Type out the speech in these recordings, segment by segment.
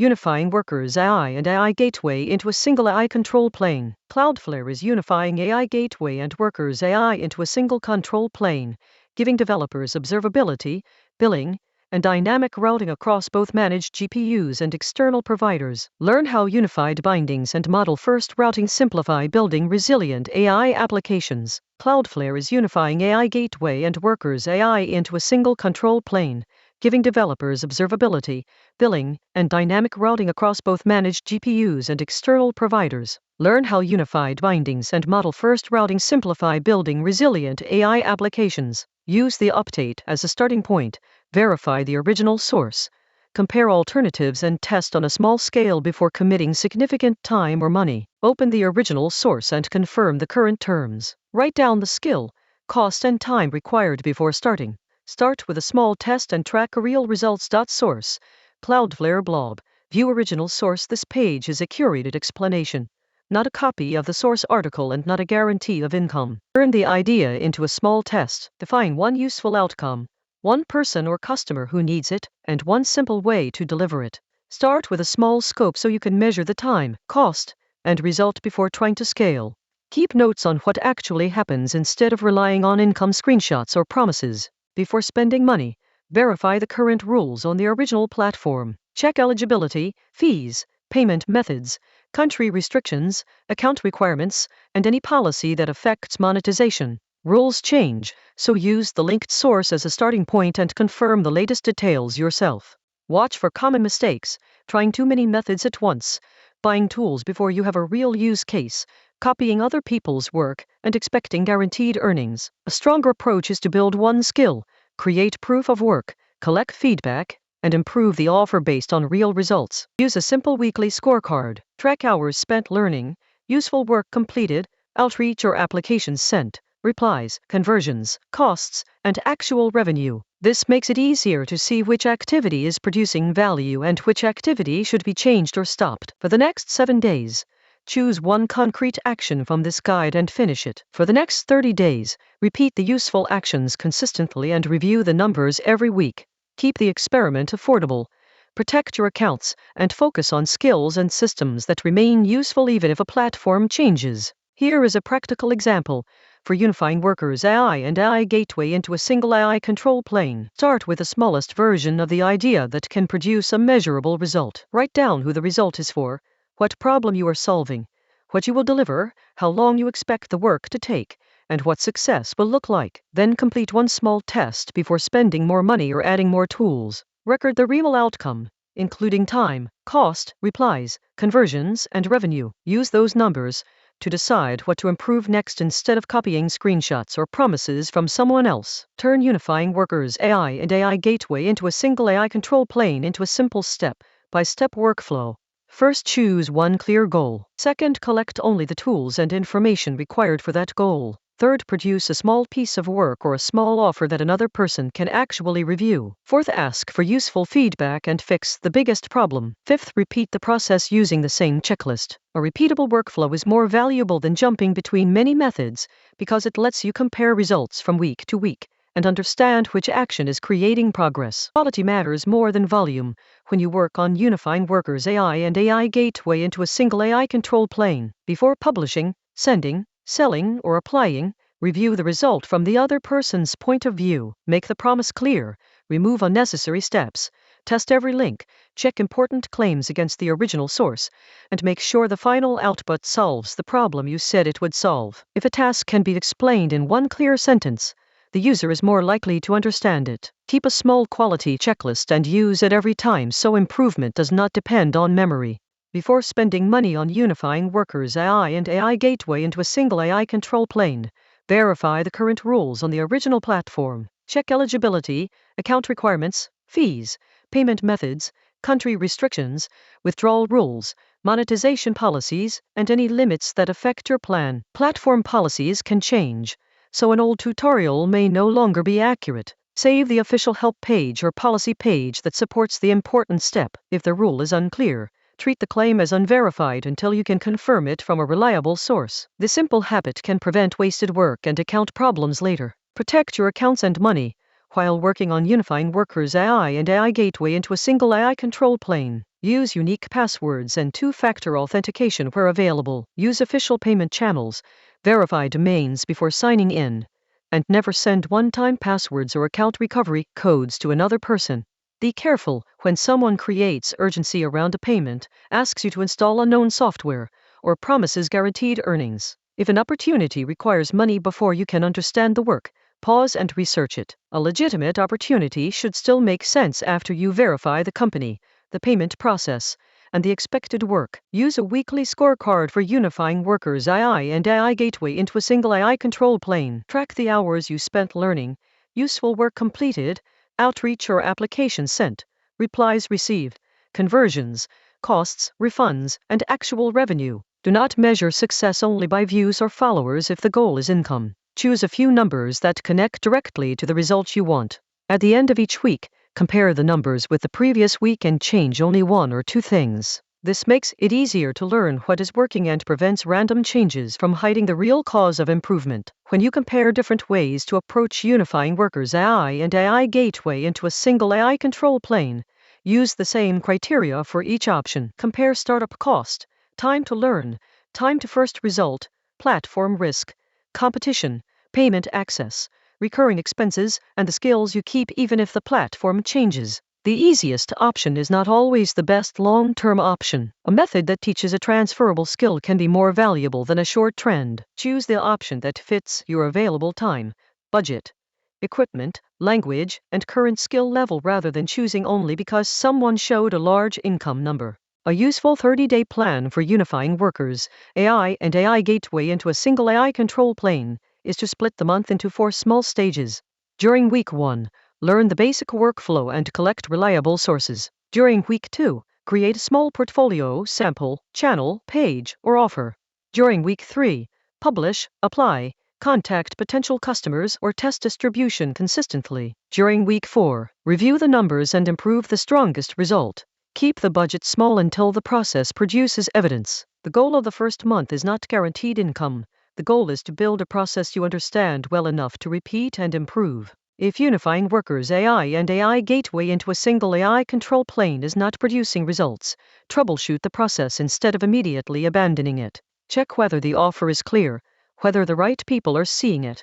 Unifying Workers AI and AI Gateway into a single AI control plane. Cloudflare is unifying AI Gateway and Workers AI into a single control plane, giving developers observability, billing, and dynamic routing across both managed GPUs and external providers. Learn how unified bindings and model-first routing simplify building resilient AI applications. Cloudflare is unifying AI Gateway and Workers AI into a single control plane, giving developers observability, billing, and dynamic routing across both managed GPUs and external providers. Learn how unified bindings and model-first routing simplify building resilient AI applications. Use the update as a starting point, verify the original source, compare alternatives and test on a small scale before committing significant time or money. Open the original source and confirm the current terms. Write down the skill, cost and time required before starting. Start with a small test and track real results. Source, Cloudflare blob. View original source. This page is a curated explanation, not a copy of the source article and not a guarantee of income. Turn the idea into a small test. Define one useful outcome, one person or customer who needs it, and one simple way to deliver it. Start with a small scope so you can measure the time, cost, and result before trying to scale. Keep notes on what actually happens instead of relying on income screenshots or promises. Before spending money, verify the current rules on the original platform. Check eligibility, fees, payment methods, country restrictions, account requirements, and any policy that affects monetization. Rules change, so use the linked source as a starting point and confirm the latest details yourself. Watch for common mistakes, trying too many methods at once, buying tools before you have a real use case, copying other people's work, and expecting guaranteed earnings. A stronger approach is to build one skill, create proof of work, collect feedback, and improve the offer based on real results. Use a simple weekly scorecard. Track hours spent learning, useful work completed, outreach or applications sent, replies, conversions, costs, and actual revenue. This makes it easier to see which activity is producing value and which activity should be changed or stopped. For the next 7 days, choose one concrete action from this guide and finish it. For the next 30 days, repeat the useful actions consistently and review the numbers every week. Keep the experiment affordable, protect your accounts, and focus on skills and systems that remain useful even if a platform changes. Here is a practical example for unifying Workers AI and AI Gateway into a single AI control plane. Start with the smallest version of the idea that can produce a measurable result. Write down who the result is for, what problem you are solving, what you will deliver, how long you expect the work to take, and what success will look like. Then complete one small test before spending more money or adding more tools. Record the real outcome, including time, cost, replies, conversions, and revenue. Use those numbers to decide what to improve next instead of copying screenshots or promises from someone else. Turn unifying Workers AI and AI Gateway into a single AI control plane into a simple step-by-step workflow. First, choose one clear goal. Second, collect only the tools and information required for that goal. Third, produce a small piece of work or a small offer that another person can actually review. Fourth, ask for useful feedback and fix the biggest problem. Fifth, repeat the process using the same checklist. A repeatable workflow is more valuable than jumping between many methods because it lets you compare results from week to week and understand which action is creating progress. Quality matters more than volume when you work on unifying Workers AI and AI Gateway into a single AI control plane. Before publishing, sending, selling, or applying, review the result from the other person's point of view. Make the promise clear, remove unnecessary steps, test every link, check important claims against the original source, and make sure the final output solves the problem you said it would solve. If a task can be explained in one clear sentence, the user is more likely to understand it. Keep a small quality checklist and use it every time so improvement does not depend on memory. Before spending money on unifying Workers AI and AI Gateway into a single AI control plane, verify the current rules on the original platform. Check eligibility, account requirements, fees, payment methods, country restrictions, withdrawal rules, monetization policies, and any limits that affect your plan. Platform policies can change, so an old tutorial may no longer be accurate. Save the official help page or policy page that supports the important step. If the rule is unclear, treat the claim as unverified until you can confirm it from a reliable source. This simple habit can prevent wasted work and account problems later. Protect your accounts and money while working on unifying Workers AI and AI Gateway into a single AI control plane. Use unique passwords and two-factor authentication where available. Use official payment channels. Verify domains before signing in. And never send one-time passwords or account recovery codes to another person. Be careful when someone creates urgency around a payment, asks you to install unknown software, or promises guaranteed earnings. If an opportunity requires money before you can understand the work, pause and research it. A legitimate opportunity should still make sense after you verify the company, the payment process, and the expected work. Use a weekly scorecard for unifying workers AI and AI gateway into a single AI control plane. Track the hours you spent learning, useful work completed, outreach or application sent, replies received, conversions, costs, refunds, and actual revenue. Do not measure success only by views or followers if the goal is income. Choose a few numbers that connect directly to the results you want. At the end of each week, compare the numbers with the previous week and change only one or two things. This makes it easier to learn what is working and prevents random changes from hiding the real cause of improvement. When you compare different ways to approach unifying workers AI and AI gateway into a single AI control plane, use the same criteria for each option. Compare startup cost, time to learn, time to first result, platform risk, competition, payment access, recurring expenses, and the skills you keep even if the platform changes. The easiest option is not always the best long-term option. A method that teaches a transferable skill can be more valuable than a short trend. Choose the option that fits your available time, budget, equipment, language, and current skill level rather than choosing only because someone showed a large income number. A useful 30-day plan for unifying workers, AI and AI gateway into a single AI control plane is to split the month into 4 small stages. During week 1, learn the basic workflow and collect reliable sources. During week 2, create a small portfolio, sample, channel, page, or offer. During week 3, publish, apply, contact potential customers, or test distribution consistently. During week 4, review the numbers and improve the strongest result. Keep the budget small until the process produces evidence. The goal of the first month is not guaranteed income. The goal is to build a process you understand well enough to repeat and improve. If unifying workers AI and AI gateway into a single AI control plane is not producing results, troubleshoot the process instead of immediately abandoning it. Check whether the offer is clear, whether the right people are seeing it,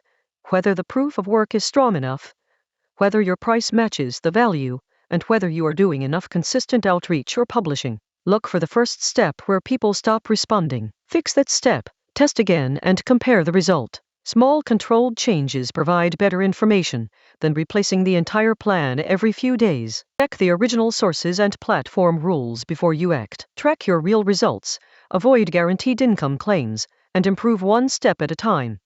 whether the proof of work is strong enough, whether your price matches the value, and whether you are doing enough consistent outreach or publishing. Look for the first step where people stop responding. Fix that step, test again, and compare the result. Small controlled changes provide better information than replacing the entire plan every few days. Check the original sources and platform rules before you act. Track your real results, avoid guaranteed income claims, and improve one step at a time.